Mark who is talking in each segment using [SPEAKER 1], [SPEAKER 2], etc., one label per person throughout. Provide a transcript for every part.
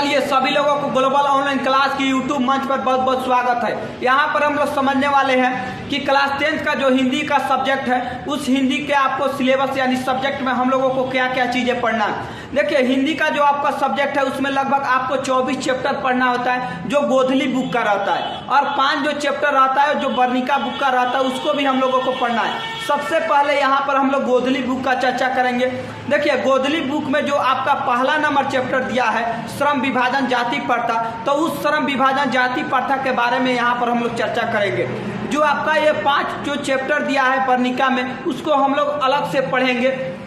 [SPEAKER 1] ये सभी लोगों को ग्लोबल ऑनलाइन क्लास की यूट्यूब मंच पर बहुत बहुत स्वागत है। यहाँ पर हम लोग समझने वाले हैं कि क्लास 10th का जो हिंदी का सब्जेक्ट है उस हिंदी के आपको सिलेबस यानी सब्जेक्ट में हम लोगों को क्या क्या चीज़ें पढ़ना है। देखिए, हिंदी का जो आपका सब्जेक्ट है उसमें लगभग आपको 24 चैप्टर पढ़ना होता है जो गोधली बुक का रहता है, और 5 जो चैप्टर रहता है जो वर्णिका बुक का रहता है उसको भी हम लोगों को पढ़ना है। सबसे पहले यहाँ पर हम लोग गोधली बुक का चर्चा करेंगे। देखिए, गोधली बुक में जो आपका पहला नंबर चैप्टर दिया है श्रम विभाजन जाति प्रथा, तो उस श्रम विभाजन जाति प्रथा के बारे में यहाँ पर हम लोग चर्चा करेंगे। जो आपका ये 5 जो चैप्टर दिया है वर्णिका में उसको हम लोग अलग से पढ़ेंगे,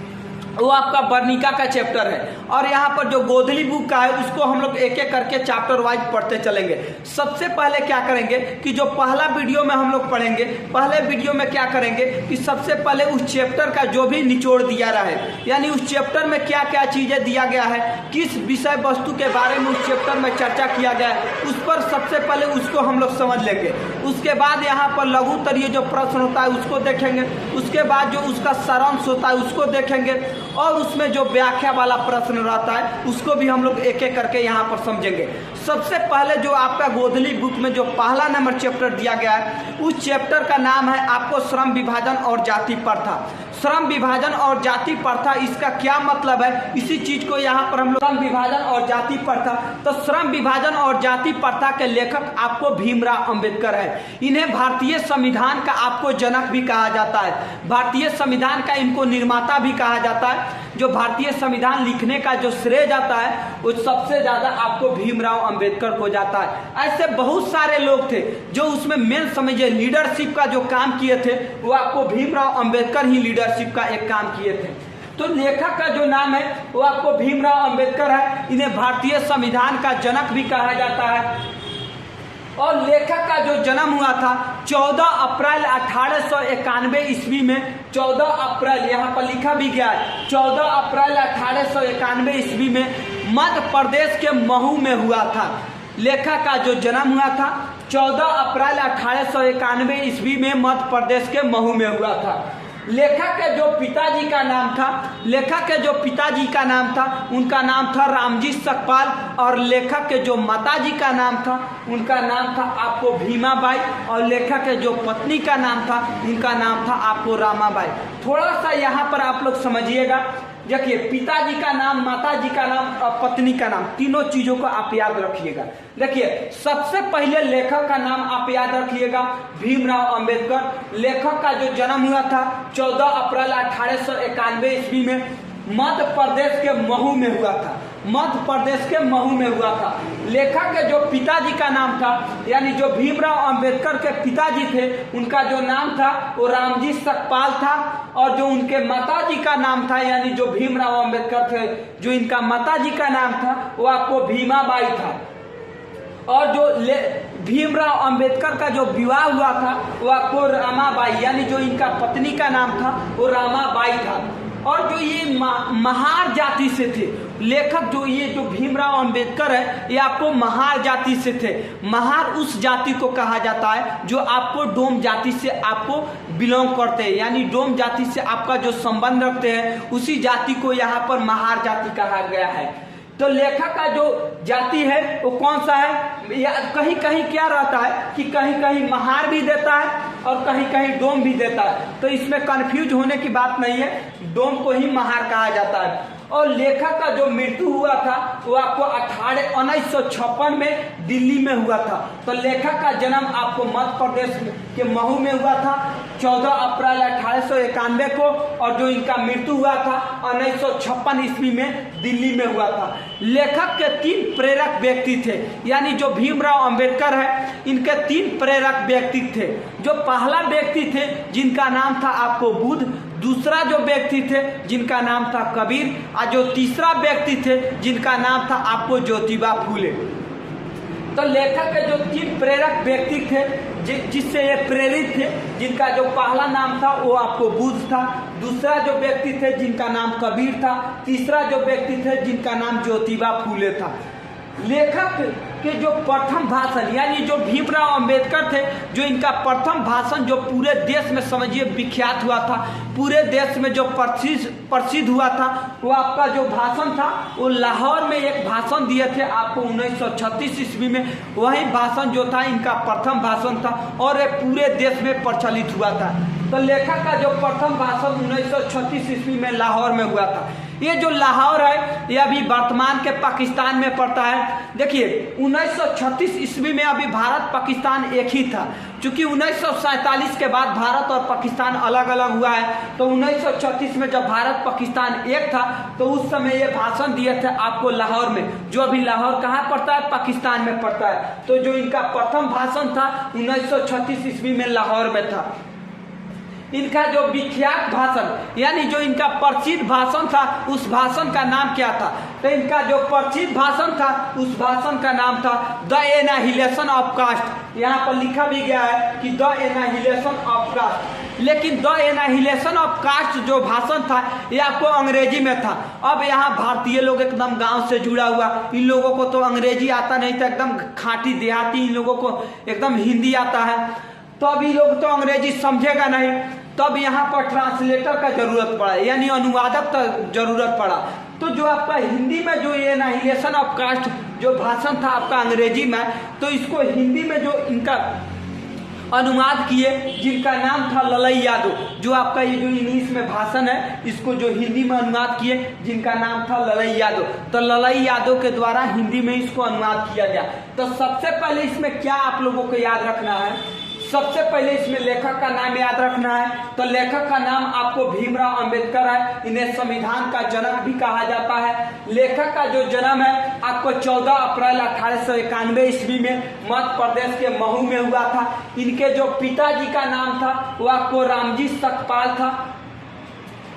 [SPEAKER 1] वो आपका वर्णिका का चैप्टर है। और यहाँ पर जो गोधली बुक का है उसको हम लोग एक एक करके चैप्टर वाइज पढ़ते चलेंगे। सबसे पहले क्या करेंगे कि जो पहला वीडियो में हम लोग पढ़ेंगे, पहले वीडियो में क्या करेंगे कि सबसे पहले उस चैप्टर का जो भी निचोड़ दिया रहा है, यानी उस चैप्टर में क्या क्या चीज़ें दिया गया है, किस विषय वस्तु के बारे में उस चैप्टर में चर्चा किया गया है, उस पर सबसे पहले उसको हम लोग समझ लेंगे। उसके बाद यहाँ पर लघुत्तरीय जो प्रश्न होता है उसको देखेंगे, उसके बाद जो उसका सारांश होता है उसको देखेंगे, और उसमें जो व्याख्या वाला प्रश्न रहता है उसको भी हम लोग एक एक करके यहाँ पर समझेंगे। सबसे पहले जो आपका गोधली बुक में जो पहला नंबर चैप्टर दिया गया है उस चैप्टर का नाम है आपको श्रम विभाजन और जाति प्रथा। श्रम विभाजन और जाति प्रथा, इसका क्या मतलब है, इसी चीज को यहाँ पर हम लोग श्रम विभाजन और जाति प्रथा। तो श्रम विभाजन और जाति प्रथा के लेखक आपको भीमराव अंबेडकर है। इन्हें भारतीय संविधान का आपको जनक भी कहा जाता है, भारतीय संविधान का इनको निर्माता भी कहा जाता है। जो भारतीय संविधान लिखने का जो श्रेय जाता है वो सबसे ज्यादा आपको भीमराव अंबेडकर को जाता है। ऐसे बहुत सारे लोग थे जो उसमें मेन समझिए लीडरशिप का जो काम किए थे वो आपको भीमराव अंबेडकर ही लीडरशिप का एक काम किए थे। तो लेखक का जो नाम है वो आपको भीमराव अंबेडकर है। इन्हें भारतीय संविधान का जनक भी कहा जाता है। और लेखक का जो जन्म हुआ था 14 अप्रैल 1891 ईस्वी में, 14 अप्रैल यहाँ पर लिखा भी गया है, 14 अप्रैल 1891 ईस्वी में मध्य प्रदेश के महू में हुआ था। लेखक का जो जन्म हुआ था 14 अप्रैल 1891 ईस्वी में मध्य प्रदेश के महू में हुआ था। लेखक के जो पिताजी का नाम था, लेखक के जो पिताजी का नाम था उनका नाम था रामजी सकपाल, और लेखक के जो माताजी का नाम था उनका नाम था आपको भीमाबाई, और लेखक के जो पत्नी का नाम था उनका नाम था आपको रामाबाई। थोड़ा सा यहाँ पर आप लोग समझिएगा। देखिए, पिताजी का नाम, माताजी का नाम और पत्नी का नाम, तीनों चीजों को आप याद रखिएगा। देखिए, सबसे पहले लेखक का नाम आप याद रखिएगा भीमराव अंबेडकर। लेखक का जो जन्म हुआ था 14 अप्रैल 1891 ईस्वी में मध्य प्रदेश के महू में हुआ था, मध्य प्रदेश के महू में हुआ था। लेखक के जो पिताजी का नाम था, यानी जो भीमराव अंबेडकर के पिताजी थे उनका जो नाम था वो रामजी सकपाल था, और जो उनके माताजी का नाम था यानी जो भीमराव अंबेडकर थे जो इनका माताजी का नाम था वो आपको भीमाबाई था। और जो भीमराव अंबेडकर का जो विवाह हुआ था वो आपको रामाबाई, यानी जो इनका पत्नी का नाम था वो रामाबाई था। और जो ये महार जाति से थे लेखक, जो ये जो भीमराव अंबेडकर है ये आपको महार जाति से थे। महार उस जाति को कहा जाता है जो आपको डोम जाति से आपको बिलोंग करते हैं, यानी डोम जाति से आपका जो संबंध रखते हैं उसी जाति को यहाँ पर महार जाति कहा गया है। तो लेखक का जो जाति है वो कौन सा है, या कहीं कहीं क्या रहता है कि कहीं कहीं महार भी देता है और कहीं कहीं डोम भी देता है, तो इसमें कंफ्यूज होने की बात नहीं है, डोम को ही महार कहा जाता है। और लेखक का जो मृत्यु हुआ था वो आपको 1956 में दिल्ली में हुआ था। तो लेखक का जन्म आपको मध्य प्रदेश के महू में हुआ था 14 अप्रैल 1891 को, और जो इनका मृत्यु हुआ था 1956 ईस्वी में दिल्ली में हुआ था। लेखक के 3 प्रेरक व्यक्ति थे, यानी जो भीमराव अंबेडकर है इनके 3 प्रेरक व्यक्ति थे। जो पहला व्यक्ति थे जिनका नाम था आपको बुद्ध, दूसरा जो व्यक्ति थे जिनका नाम था कबीर, और जो तीसरा व्यक्ति थे जिनका नाम था आपको ज्योतिबा फूले। तो लेखक के जो 3 प्रेरक व्यक्ति थे जिससे ये प्रेरित थे, जिनका जो पहला नाम था वो आपको बुद्ध था, दूसरा जो व्यक्ति थे जिनका नाम कबीर था, तीसरा जो व्यक्ति थे जिनका नाम ज्योतिबा फूले था। लेखक के जो प्रथम भाषण यानी जो भीमराव अंबेडकर थे, जो इनका प्रथम भाषण जो पूरे देश में समझिए विख्यात हुआ था, पूरे देश में जो प्रसिद्ध हुआ था, वो आपका जो भाषण था वो लाहौर में एक भाषण दिए थे आपको 1936 ईस्वी में। वही भाषण जो था इनका प्रथम भाषण था और ये पूरे देश में प्रचलित हुआ था। तो लेखक का जो प्रथम भाषण 1936 ईस्वी में लाहौर में हुआ था। ये जो लाहौर है ये अभी वर्तमान के पाकिस्तान में पड़ता है। देखिए 1936 ईस्वी में अभी भारत पाकिस्तान एक ही था, क्योंकि 1947 के बाद भारत और पाकिस्तान अलग अलग हुआ है। तो 1936 में जब भारत पाकिस्तान एक था तो उस समय ये भाषण दिए थे आपको लाहौर में, जो अभी लाहौर कहाँ पड़ता है, पाकिस्तान में पड़ता है। तो जो इनका प्रथम भाषण था 1936 ईस्वी में लाहौर में था। इनका जो विख्यात भाषण यानी जो इनका प्रसिद्ध भाषण था उस भाषण का नाम क्या था? तो इनका जो प्रसिद्ध भाषण था उस भाषण का नाम था द एनाहिलेशन ऑफ कास्ट। यहाँ पर लिखा भी गया है कि द एनाहिलेशन ऑफ कास्ट, लेकिन द एनाहिलेशन ऑफ कास्ट जो भाषण था ये आपको अंग्रेजी में था। अब यहाँ भारतीय लोग एकदम गांव से जुड़ा हुआ, इन लोगों को तो अंग्रेजी आता नहीं था, एकदम खाटी देहाती, इन लोगों को एकदम हिंदी आता है। तो अभी लोग तो अंग्रेजी समझेगा नहीं, तब यहाँ पर ट्रांसलेटर का जरूरत पड़ा, यानी अनुवादक का जरूरत पड़ा। तो जो आपका हिंदी में जो ये एनाहिलेशन ऑफ कास्ट जो भाषण था आपका अंग्रेजी में, तो इसको हिंदी में जो इनका अनुवाद किए जिनका नाम था ललई यादव। जो आपका ये जो इंग्लिश में भाषण है इसको जो हिंदी में अनुवाद किए जिनका नाम था ललई यादव। तो ललई यादव के द्वारा हिंदी में इसको अनुवाद किया गया। तो सबसे पहले इसमें क्या आप लोगों को याद रखना है, सबसे पहले इसमें लेखक का नाम याद रखना है। तो लेखक का नाम आपको भीमराव अंबेडकर है, इन्हें संविधान का जनक भी कहा जाता है। लेखक का जो जन्म है आपको 14 अप्रैल 1891 ईस्वी में मध्य प्रदेश के महू में हुआ था। इनके जो पिताजी का नाम था वो आपको रामजी सकपाल था।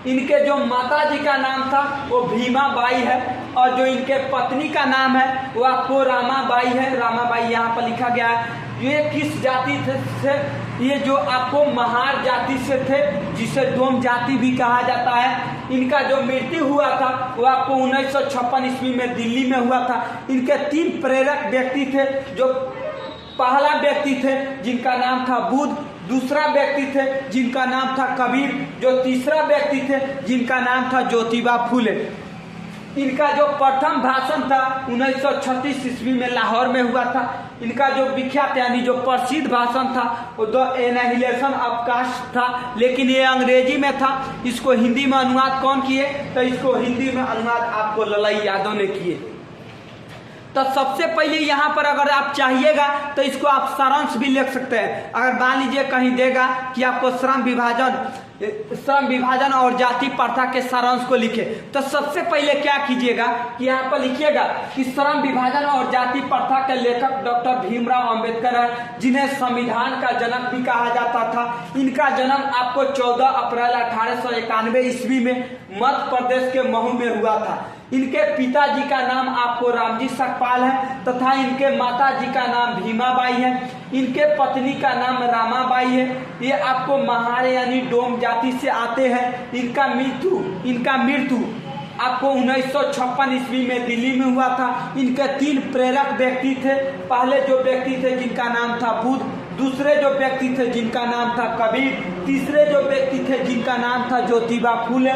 [SPEAKER 1] इनके जो माता जी का नाम था वो भीमाबाई है, और जो इनके पत्नी का नाम है वो आपको रामाबाई है। रामाबाई यहाँ पर लिखा गया है। ये किस जाति से? ये जो आपको महार जाति से थे, जिसे डोम जाति भी कहा जाता है। इनका जो मृत्यु हुआ था वो आपको 1956 ईस्वी में दिल्ली में हुआ था। इनके 3 प्रेरक व्यक्ति थे। जो पहला व्यक्ति थे जिनका नाम था बुद्ध, दूसरा व्यक्ति थे जिनका नाम था कबीर, जो तीसरा व्यक्ति थे जिनका नाम था ज्योतिबा फुले। इनका जो प्रथम भाषण था 1936 ईस्वी में लाहौर में हुआ था। इनका जो विख्यात यानी जो प्रसिद्ध भाषण था वो द एनाहिलेशन ऑफ कास्ट था, लेकिन ये अंग्रेजी में था। इसको हिंदी में अनुवाद कौन किए? तो इसको हिंदी में अनुवाद आपको ललई यादव ने किए। तो सबसे पहले यहाँ पर अगर आप चाहिएगा तो इसको आप सारांश भी लिख सकते हैं। अगर मान लीजिए कहीं देगा कि आपको श्रम विभाजन और जाति प्रथा के सारांश को लिखे, तो सबसे पहले क्या कीजिएगा कि यहाँ पर लिखिएगा कि श्रम विभाजन और जाति प्रथा के लेखक डॉक्टर भीमराव अंबेडकर है, जिन्हें संविधान का जनक भी कहा जाता था। इनका जन्म आपको 14 अप्रैल 1891 ईस्वी में मध्य प्रदेश के महू में हुआ था। इनके पिताजी का नाम आपको रामजी सकपाल है तथा इनके माता जी का नाम भीमाबाई है। इनके पत्नी का नाम रामाबाई है। ये आपको महार यानी डोम जाति से आते हैं। इनका मृत्यु आपको 1956 ईस्वी में दिल्ली में हुआ था। इनके 3 प्रेरक व्यक्ति थे। पहले जो व्यक्ति थे जिनका नाम था बुद्ध, दूसरे जो व्यक्ति थे जिनका नाम था कबीर, तीसरे जो व्यक्ति थे जिनका नाम था ज्योतिबा फुले।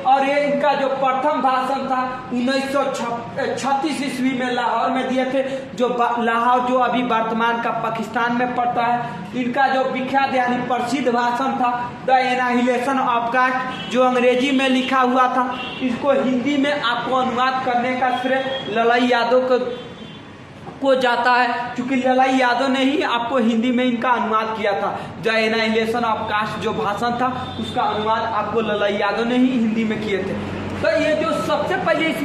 [SPEAKER 1] और ये इनका जो प्रथम भाषण था 1936 ईस्वी में लाहौर में दिए थे, जो लाहौर जो अभी वर्तमान का पाकिस्तान में पड़ता है। इनका जो विख्यात यानी प्रसिद्ध भाषण था द एनाहिलेशन ऑफ कास्ट, जो अंग्रेजी में लिखा हुआ था, इसको हिंदी में आपको अनुवाद करने का श्रेय ललई यादव को जाता है, क्योंकि ललई यादव ने ही आपको हिंदी में इनका अनुवाद किया था। द एनाहिलेशन ऑफ कास्ट जो भाषण था उसका अनुवाद आपको ललई यादव ने ही हिंदी में किए थे। तो ये जो सबसे पहले